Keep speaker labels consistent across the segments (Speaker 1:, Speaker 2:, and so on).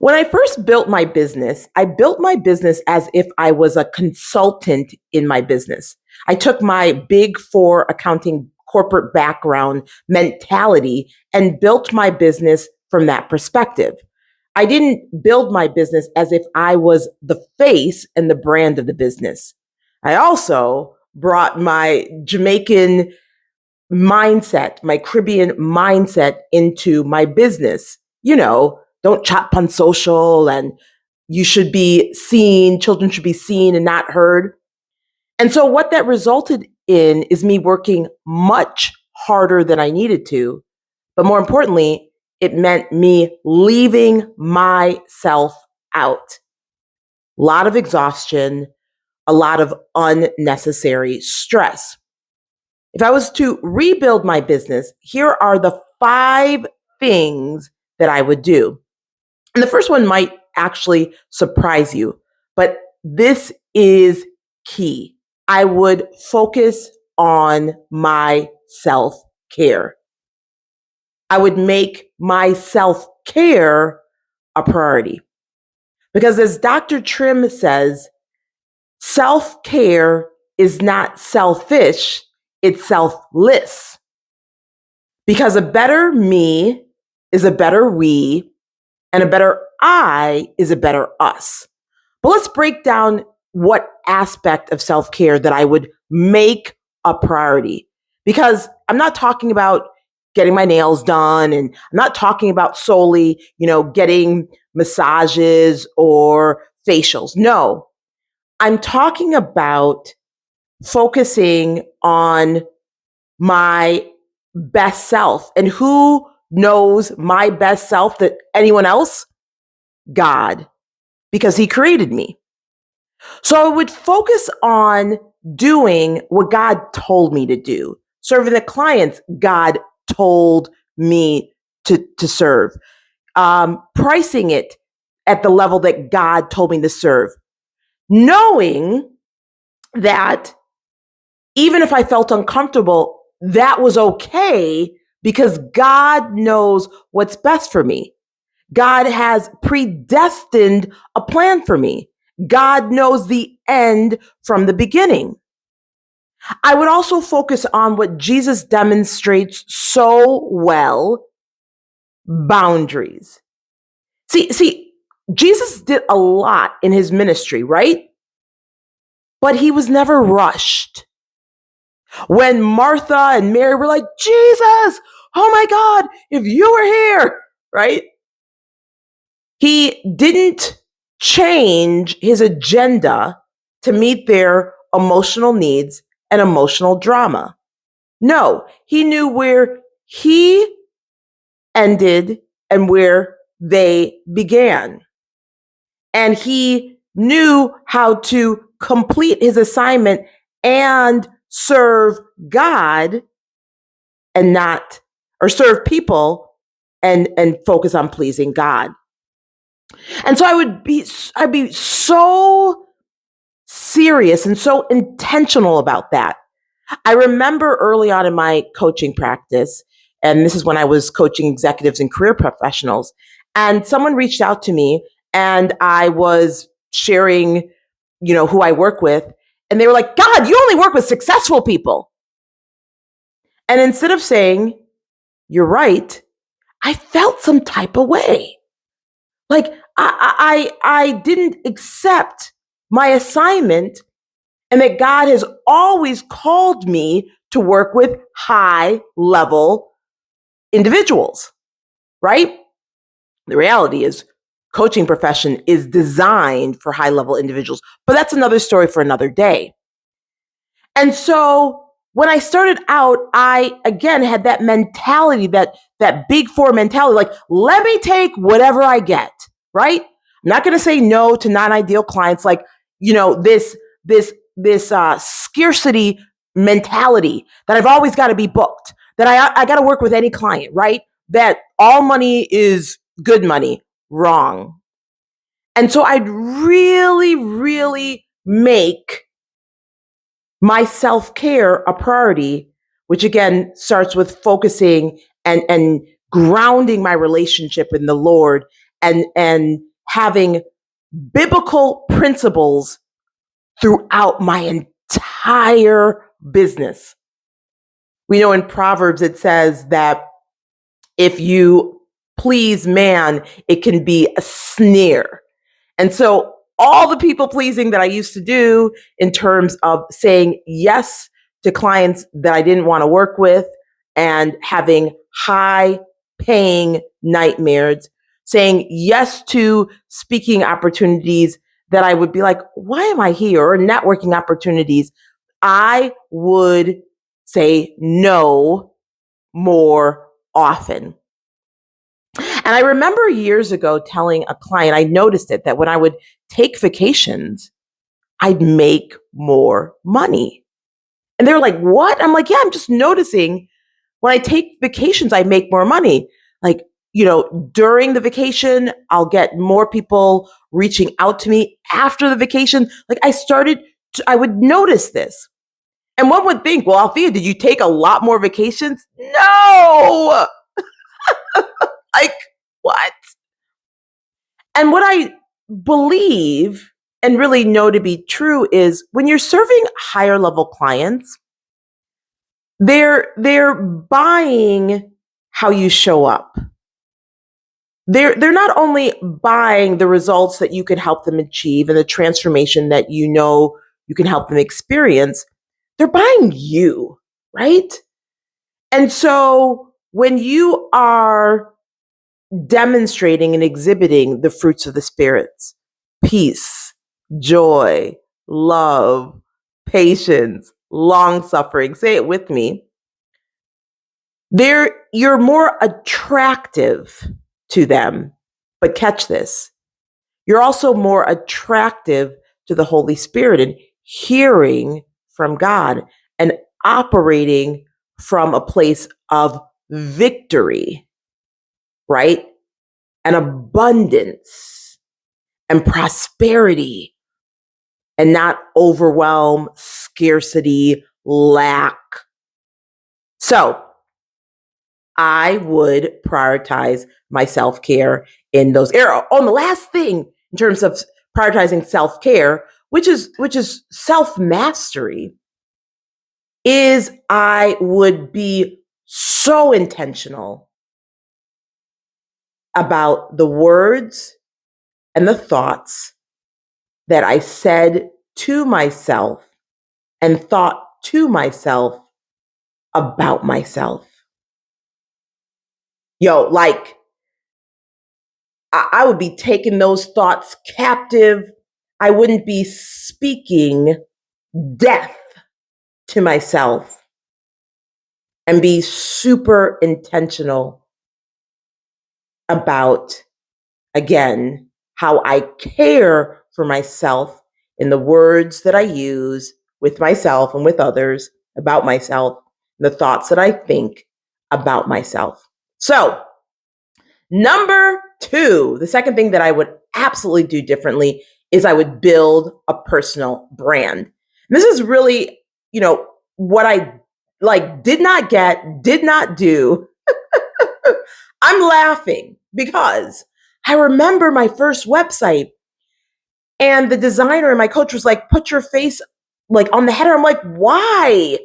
Speaker 1: When I first built my business, I built my business as if I was a consultant in my business. I took my big four accounting corporate background mentality and built my business from that perspective. I didn't build my business as if I was the face and the brand of the business. I also brought my Jamaican mindset, my Caribbean mindset into my business. Don't chat on social, and you should be seen, children should be seen and not heard. And so what that resulted in is me working much harder than I needed to. But more importantly, it meant me leaving myself out. A lot of exhaustion, a lot of unnecessary stress. If I was to rebuild my business, here are the 5 things that I would do. And the first one might actually surprise you, but this is key. I would focus on my self-care. I would make my self-care a priority. Because as Dr. Trim says, self-care is not selfish, it's selfless. Because a better me is a better we, and a better I is a better us. But let's break down what aspect of self-care that I would make a priority. Because I'm not talking about getting my nails done, and I'm not talking about solely, getting massages or facials. No, I'm talking about focusing on my best self. And who knows my best self than anyone else? God, because he created me. So I would focus on doing what God told me to do, serving the clients God told me to serve, pricing it at the level that God told me to serve, knowing that even if I felt uncomfortable, that was okay because God knows what's best for me. God has predestined a plan for me. God knows the end from the beginning. I would also focus on what Jesus demonstrates so well, boundaries. See, Jesus did a lot in his ministry, right? But he was never rushed. When Martha and Mary were like, Jesus, oh my God, if you were here, right? He didn't change his agenda to meet their emotional needs and emotional drama. No, he knew where he ended and where they began. And he knew how to complete his assignment and serve God and not, or serve people and focus on pleasing God. And so I'd be so serious and so intentional about that. I remember early on in my coaching practice, and this is when I was coaching executives and career professionals, and someone reached out to me and I was sharing, who I work with, and they were like, God, you only work with successful people. And instead of saying, you're right, I felt some type of way. Like I didn't accept my assignment and that God has always called me to work with high level individuals, right? The reality is coaching profession is designed for high level individuals, but that's another story for another day. And so when I started out, I again had that mentality, that big four mentality, like, let me take whatever I get, right? I'm not going to say no to non-ideal clients, like, this scarcity mentality that I've always got to be booked, that I got to work with any client, right? That all money is good money. Wrong. And so I'd really, really make my self-care a priority, which again starts with focusing and grounding my relationship in the Lord and having biblical principles throughout my entire business. We know in Proverbs it says that if you please man, it can be a snare. And so all the people pleasing that I used to do in terms of saying yes to clients that I didn't want to work with and having high paying nightmares, saying yes to speaking opportunities that I would be like, why am I here? Or networking opportunities, I would say no more often. And I remember years ago telling a client, I noticed it, that when I would take vacations, I'd make more money. And they were like, what? I'm like, yeah, I'm just noticing when I take vacations, I make more money. Like, during the vacation, I'll get more people reaching out to me after the vacation. Like I would notice this. And one would think, well, Althea, did you take a lot more vacations? No! Like, what? And what I believe and really know to be true is when you're serving higher level clients, they're buying how you show up. They're not only buying the results that you can help them achieve and the transformation that you can help them experience, they're buying you, right? And so when you are demonstrating and exhibiting the fruits of the spirits, peace, joy, love, patience, long suffering, say it with me, you're more attractive to them. But catch this, you're also more attractive to the Holy Spirit and hearing from God and operating from a place of victory, right? And abundance and prosperity, and not overwhelm, scarcity, lack. So I would prioritize my self-care in those areas. Oh, and the last thing in terms of prioritizing self-care, which is self-mastery, is I would be so intentional about the words and the thoughts that I said to myself and thought to myself about myself. Like I would be taking those thoughts captive. I wouldn't be speaking death to myself, and be super intentional about, again, how I care for myself in the words that I use with myself and with others about myself, the thoughts that I think about myself. So, number 2, the second thing that I would absolutely do differently is I would build a personal brand. And this is really, what I did not do. I'm laughing because I remember my first website and the designer and my coach was like, put your face on the header. I'm like, why?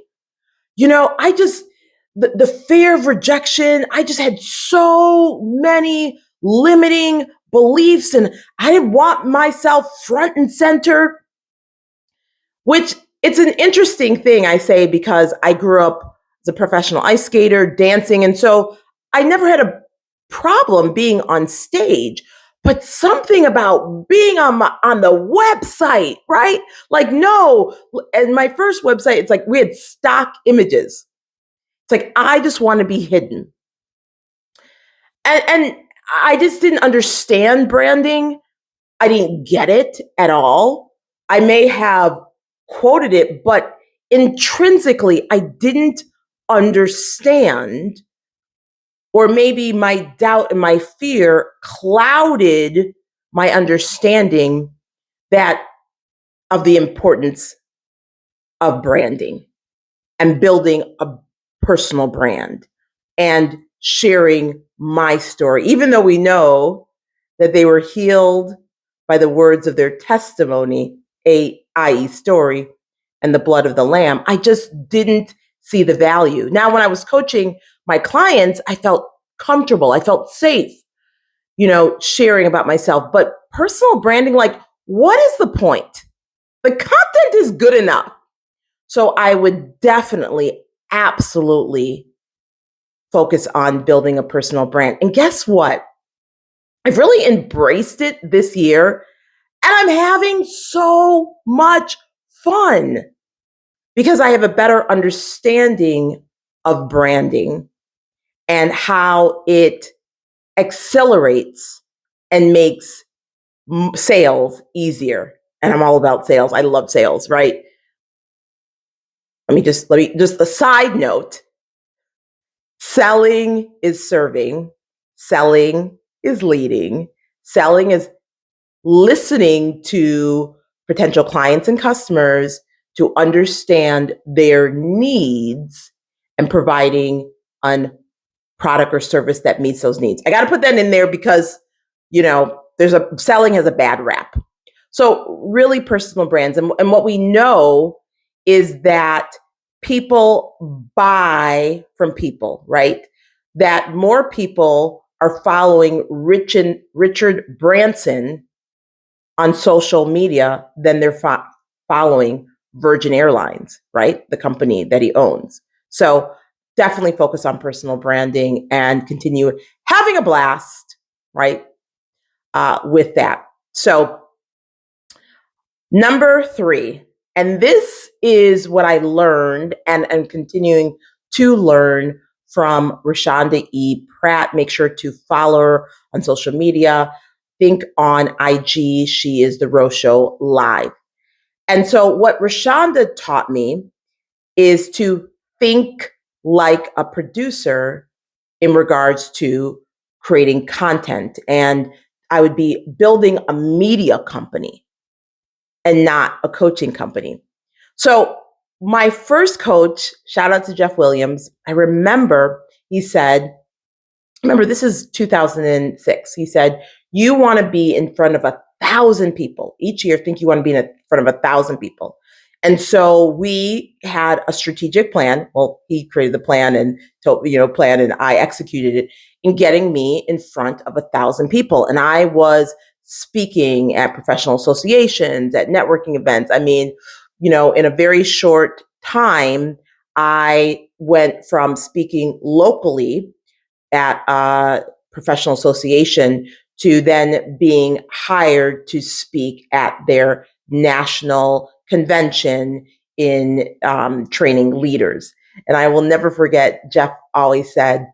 Speaker 1: The fear of rejection, I just had so many limiting beliefs and I didn't want myself front and center, which it's an interesting thing I say because I grew up as a professional ice skater, dancing. And so I never had a problem being on stage, but something about being on the website, right? No, and my first website, it's like we had stock images. It's like, I just want to be hidden. And I just didn't understand branding. I didn't get it at all. I may have quoted it, but intrinsically, I didn't understand, or maybe my doubt and my fear clouded my understanding of the importance of branding and building a personal brand and sharing my story. Even though we know that they were healed by the words of their testimony, i.e. story, and the blood of the lamb. I just didn't see the value. Now, when I was coaching my clients, I felt comfortable. I felt safe, sharing about myself. But personal branding, like, what is the point? The content is good enough. So I would definitely, absolutely focus on building a personal brand. And guess what? I've really embraced it this year, and I'm having so much fun because I have a better understanding of branding and how it accelerates and makes sales easier. And I'm all about sales. I love sales, right? Let me just a side note. Selling is serving. Selling is leading. Selling is listening to potential clients and customers to understand their needs and providing a product or service that meets those needs. I got to put that in there because, selling has a bad rap. So really personal brands. And what we know is that people buy from people, right? That more people are following Richard Branson on social media than they're following Virgin Airlines, right? The company that he owns. So definitely focus on personal branding and continue having a blast, right? With that. So number 3, and this is what I learned and continuing to learn from Rashonda E. Pratt. Make sure to follow her on social media. Think on IG. She is the Rose Show Live. And so what Rashonda taught me is to think like a producer in regards to creating content. And I would be building a media company and not a coaching company. So my first coach, shout out to Jeff Williams, I remember he said, this is 2006. He said, you want to be in front of 1,000 people. Each year, think you want to be in front of 1,000 people. And so we had a strategic plan. Well, he created the plan and I executed it in getting me in front of 1,000 people. And I was speaking at professional associations, at networking events. I mean, in a very short time, I went from speaking locally at a professional association to then being hired to speak at their national convention in training leaders. And I will never forget, Jeff always said,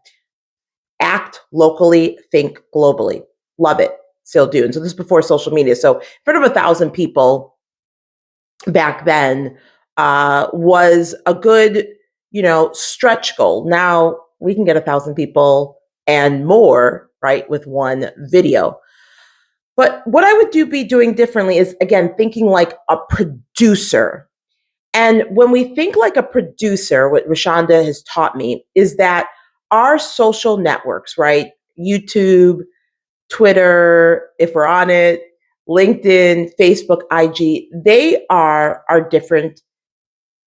Speaker 1: act locally, think globally. Love it. Still do. And so this is before social media. So in front of 1,000 people back then was a good, stretch goal. Now we can get 1,000 people and more, right, with one video. But what I would be doing differently is, again, thinking like a producer. And when we think like a producer, what Rashonda has taught me is that our social networks, right, YouTube, Twitter, if we're on it, LinkedIn, Facebook, IG, they are our different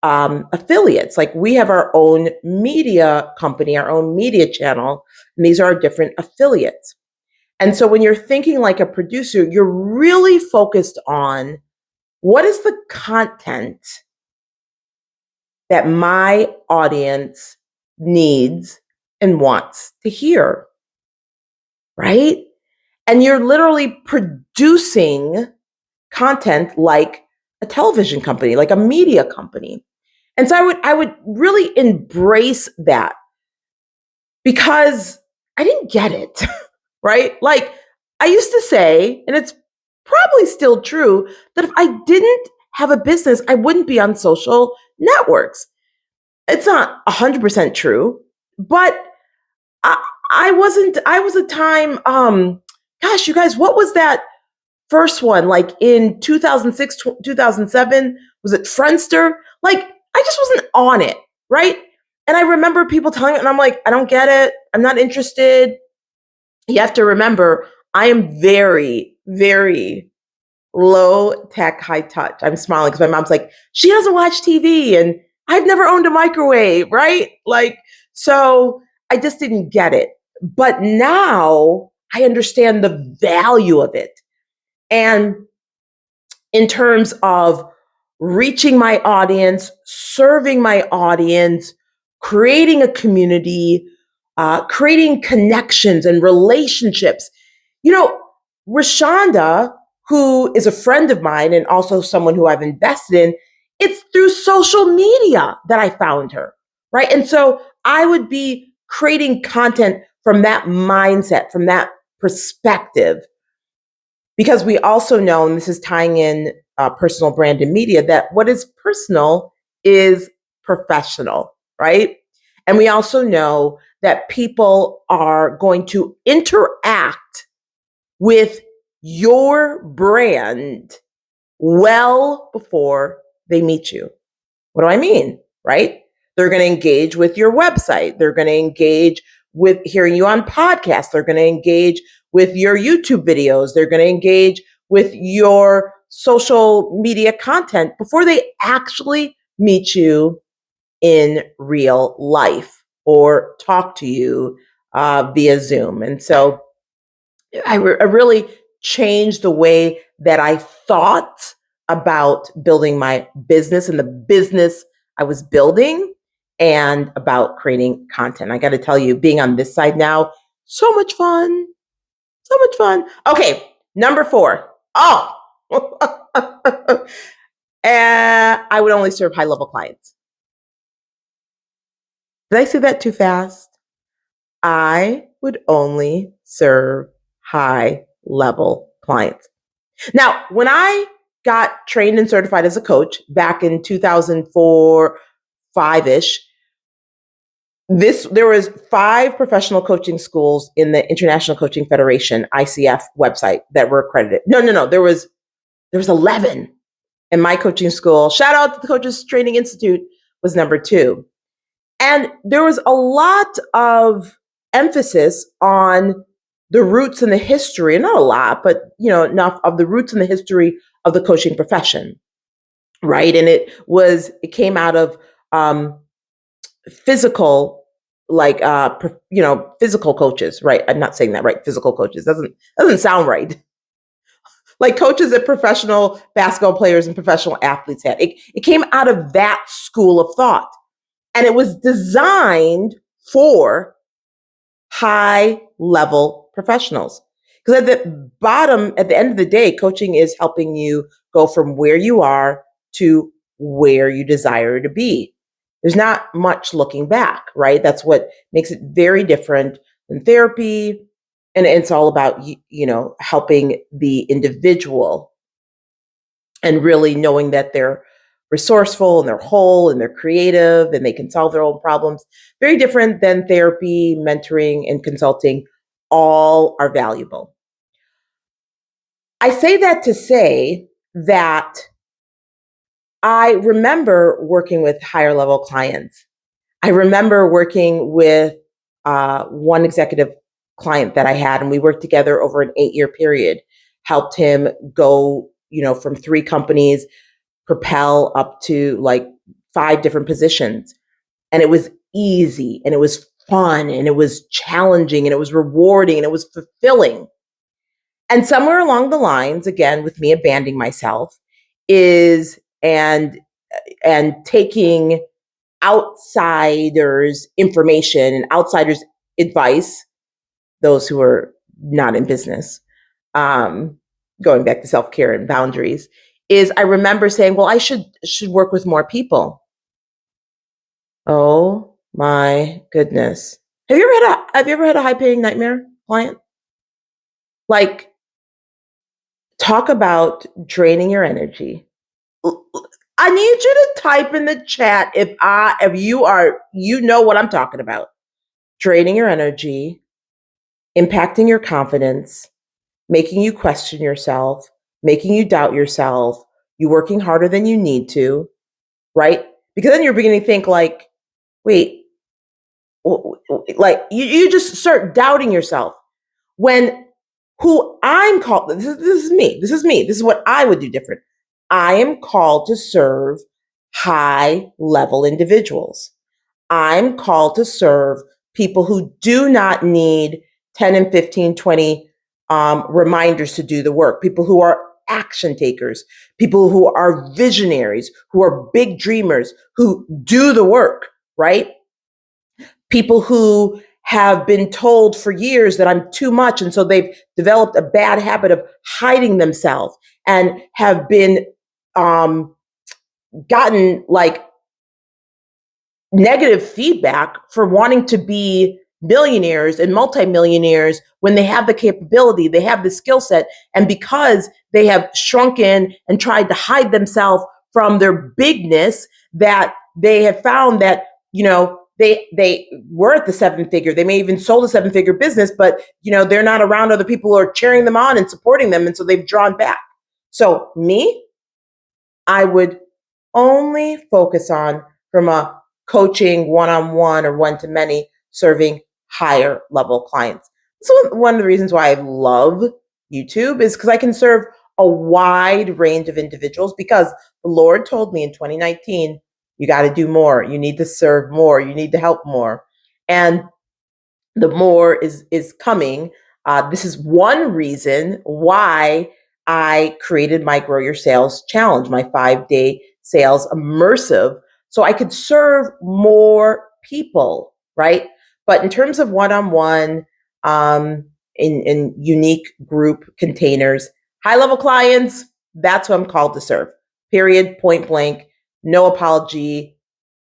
Speaker 1: affiliates. Like we have our own media company, our own media channel, and these are our different affiliates. And so when you're thinking like a producer, you're really focused on what is the content that my audience needs and wants to hear, right? And you're literally producing content like a television company, like a media company. And so I would really embrace that because I didn't get it, right? Like I used to say, and it's probably still true, that if I didn't have a business, I wouldn't be on social networks. It's not 100% true, but I was a time, gosh, you guys, what was that first one? Like in 2006, 2007, was it Friendster? Like I just wasn't on it, right? And I remember people telling me, and I'm like, I don't get it. I'm not interested. You have to remember, I am very, very low tech, high touch. I'm smiling because my mom's like, she doesn't watch TV and I've never owned a microwave, right? Like, so I just didn't get it. But now I understand the value of it. And in terms of reaching my audience, serving my audience, creating a community, creating connections and relationships. You know, Rashonda, who is a friend of mine and also someone who I've invested in, it's through social media that I found her, right? And so I would be creating content from that mindset, from that perspective, because we also know, and this is tying in personal brand and media, that what is personal is professional, right? And we also know that people are going to interact with your brand well before they meet you. What do I mean? Right? They're going to engage with your website. They're going to engage with hearing you on podcasts. They're going to engage with your YouTube videos. They're going to engage with your social media content before they actually meet you in real life or talk to you via Zoom. And so I really changed the way that I thought about building my business and the business I was building and about creating content. I got to tell you, being on this side now, so much fun. So much fun. Okay, number 4. Oh, and I would only serve high level clients. Did I say that too fast? I would only serve high level clients. Now, when I got trained and certified as a coach back in 2004, 5-ish, there was 5 professional coaching schools in the International Coaching Federation, ICF website that were accredited. No. There was 11. And my coaching school, shout out to the Coaches Training Institute, was number 2. And there was a lot of emphasis on the roots and the history, not a lot, but enough of the roots and the history of the coaching profession, right? And it came out of physical, like physical coaches, right? I'm not saying that right. Physical coaches doesn't sound right. Like coaches that professional basketball players and professional athletes had. It came out of that school of thought. And it was designed for high level professionals. Because at the end of the day, coaching is helping you go from where you are to where you desire to be. There's not much looking back, right? That's what makes it very different than therapy. And it's all about, helping the individual and really knowing that they're resourceful and they're whole and they're creative and they can solve their own problems. Very different than therapy, mentoring, and consulting. All are valuable. I say that to say that I remember working with higher level clients. I remember working with one executive client that I had, and we worked together over an 8-year period, helped him go, from 3 companies, propel up to like 5 different positions. And it was easy and it was fun and it was challenging and it was rewarding and it was fulfilling. And somewhere along the lines, again, with me abandoning myself, is and taking outsiders' information and outsiders' advice, those who are not in business, going back to self-care and boundaries, is I remember saying, well, I should work with more people. Oh my goodness. Have you ever had a high-paying nightmare client? Like, talk about draining your energy. I need you to type in the chat if you know what I'm talking about. Draining your energy, impacting your confidence, making you question yourself, making you doubt yourself, you working harder than you need to, right? Because then you're beginning to think like, wait, like you just start doubting yourself when who I'm called, this is me. This is what I would do different. I am called to serve high level individuals. I'm called to serve people who do not need 10 and 15, 20 reminders to do the work, people who are action takers, people who are visionaries, who are big dreamers, who do the work, right? People who have been told for years that I'm too much. And so they've developed a bad habit of hiding themselves and have been gotten like negative feedback for wanting to be millionaires and multimillionaires when they have the capability, they have the skill set. And because they have shrunken and tried to hide themselves from their bigness, that they have found that, they were at the seven figure. They may even sold a seven figure business, but they're not around other people who are cheering them on and supporting them. And so they've drawn back. So me, I would only focus on from a coaching one-on-one or one-to-many serving higher level clients. So one of the reasons why I love YouTube is because I can serve a wide range of individuals, because the Lord told me in 2019, you got to do more. You need to serve more. You need to help more. And the more is coming. This is one reason why I created my Grow Your Sales Challenge, my 5-day sales immersive, so I could serve more people, right? But in terms of one-on-one, in unique group containers, high-level clients, that's what I'm called to serve. Period, point blank, no apology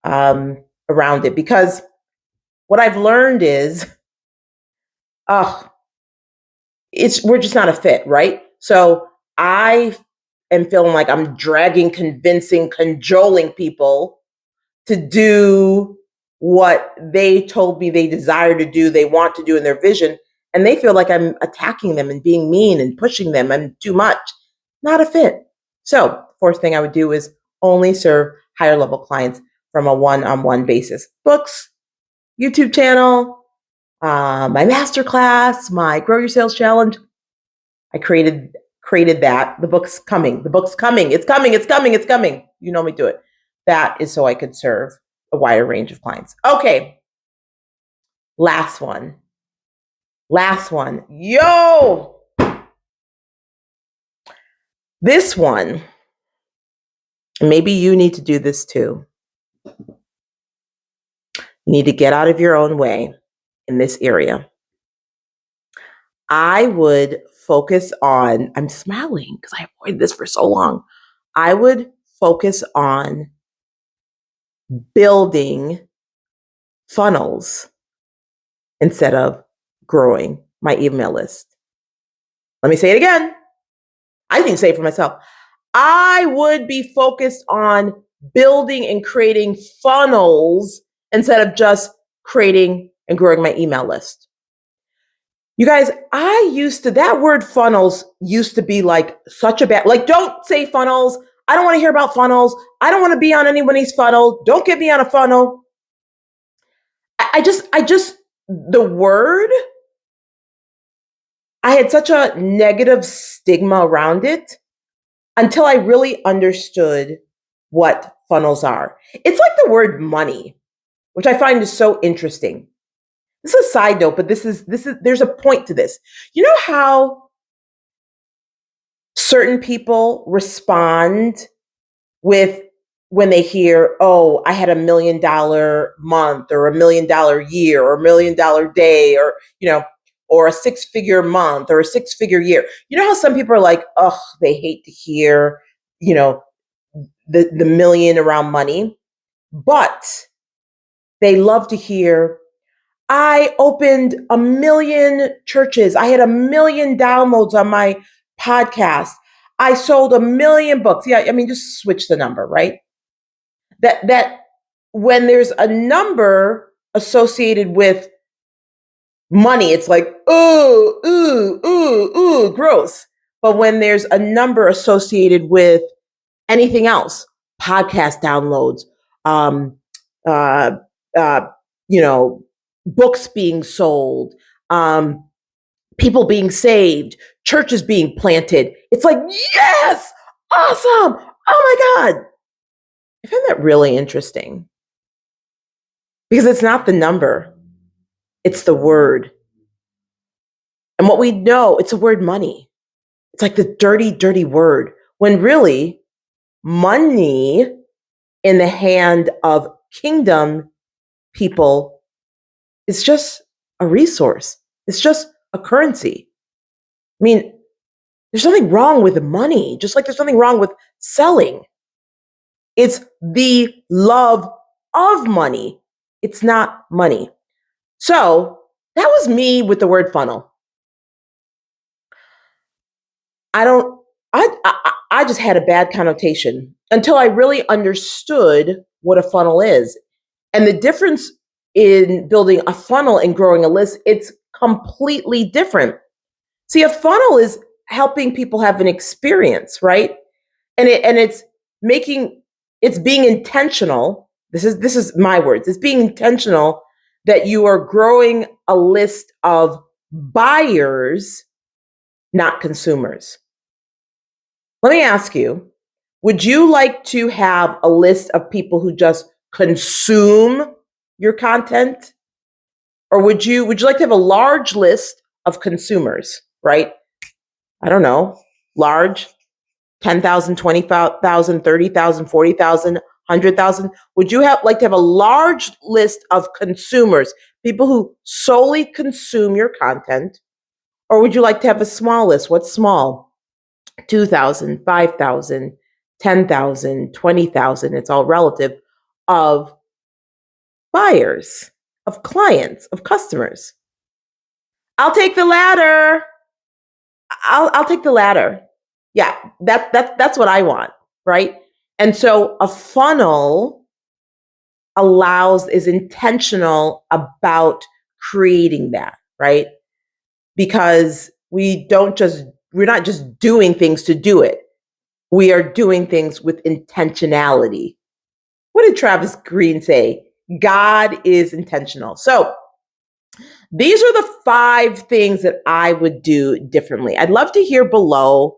Speaker 1: around it. Because what I've learned is, we're just not a fit, right? So I am feeling like I'm dragging, convincing, cajoling people to do what they told me they desire to do, they want to do in their vision. And they feel like I'm attacking them and being mean and pushing them. I'm too much. Not a fit. So fourth thing I would do is only serve higher level clients from a one-on-one basis. Books, YouTube channel, my masterclass, my Grow Your Sales Challenge. I created that. The book's coming. It's coming. You know me, do it. That is so I could serve a wider range of clients. Okay. Last one. Yo! This one, maybe you need to do this too. You need to get out of your own way in this area. I would focus on, I'm smiling because I avoided this for so long. I would focus on building funnels instead of growing my email list. Let me say it again. I didn't say it for myself. I would be focused on building and creating funnels instead of just creating and growing my email list. You guys, that word funnels used to be like such a bad, like, don't say funnels. I don't want to hear about funnels. I don't want to be on anybody's funnel. Don't get me on a funnel. The word, I had such a negative stigma around it until I really understood what funnels are. It's like the word money, which I find is so interesting. This is a side note, but there's a point to this. You know how certain people respond when they hear, oh, I had $1 million month or $1 million year or $1 million day, or, or a 6-figure month or a 6-figure year. You know how some people are like, oh, they hate to hear, the million around money, but they love to hear, I opened 1 million churches. I had 1 million downloads on my podcast. I sold 1 million books. Yeah, I mean, just switch the number, right? That when there's a number associated with money, it's like, ooh, gross. But when there's a number associated with anything else, podcast downloads, uh, uh, books being sold, people being saved, churches being planted. It's like, yes, awesome. Oh my God. I find that really interesting because it's not the number, it's the word. And what we know, it's the word money. It's like the dirty, dirty word, when really money in the hand of kingdom people is just a resource. It's just a currency. I mean, there's nothing wrong with money, just like there's nothing wrong with selling. It's the love of money. It's not money. So that was me with the word funnel. I just had a bad connotation until I really understood what a funnel is. And the difference in building a funnel and growing a list, it's completely different. See, a funnel is helping people have an experience, right? And it's being intentional. This is my words. It's being intentional that you are growing a list of buyers, not consumers. Let me ask you, would you like to have a list of people who just consume your content? Or would you like to have a large list of consumers, right? I don't know, large, 10,000, 20,000, 30,000, 40,000, 100,000. Would you like to have a large list of consumers, people who solely consume your content? Or would you like to have a small list? What's small? 2,000, 5,000, 10,000, 20,000. It's all relative, of buyers, of clients, of customers. I'll take the latter. I'll take the latter. Yeah, that's what I want, right? And so a funnel is intentional about creating that, right? Because we're not just doing things to do it. We are doing things with intentionality. What did Travis Green say? God is intentional. So these are the 5 things that I would do differently. I'd love to hear below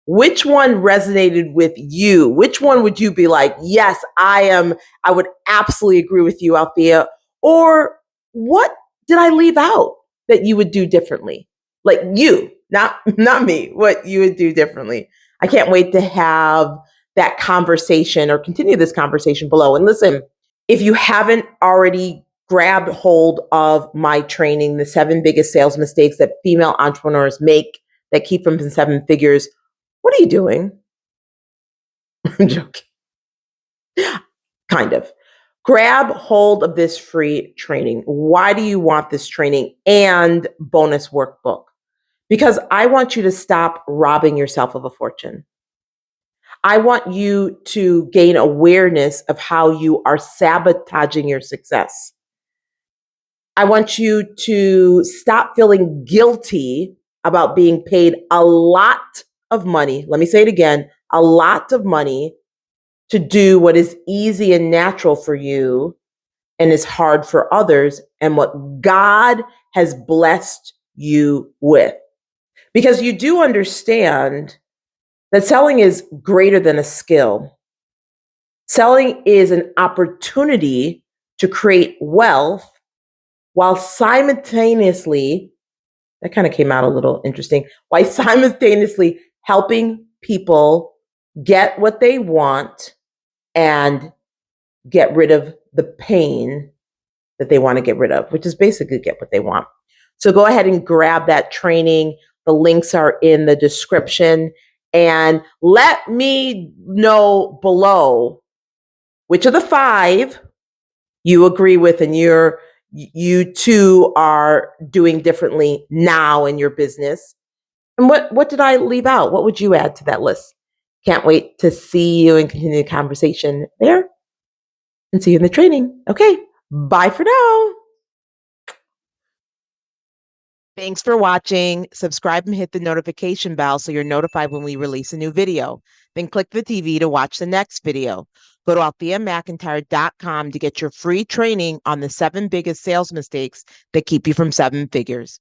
Speaker 1: which one resonated with you. Which one would you be like, yes, I would absolutely agree with you, Althea. Or what did I leave out that you would do differently? Like you, not me, what you would do differently. I can't wait to have that conversation or continue this conversation below. And listen, if you haven't already grabbed hold of my training, the 7 biggest sales mistakes that female entrepreneurs make that keep them in 7 figures, what are you doing? I'm joking. Kind of. Grab hold of this free training. Why do you want this training and bonus workbook? Because I want you to stop robbing yourself of a fortune. I want you to gain awareness of how you are sabotaging your success. I want you to stop feeling guilty about being paid a lot of money. Let me say it again, a lot of money to do what is easy and natural for you and is hard for others, and what God has blessed you with. Because you do understand that selling is greater than a skill. Selling is an opportunity to create wealth while simultaneously, that kind of came out a little interesting, while simultaneously helping people get what they want and get rid of the pain that they want to get rid of, which is basically get what they want. So go ahead and grab that training. The links are in the description. And let me know below which of the 5 you agree with and you too are doing differently now in your business. And what did I leave out? What would you add to that list? Can't wait to see you and continue the conversation there. And see you in the training. Okay, bye for now. Thanks for watching. Subscribe and hit the notification bell so you're notified when we release a new video. Then click the TV to watch the next video. Go to altheamcintyre.com to get your free training on the 7 biggest sales mistakes that keep you from 7 figures.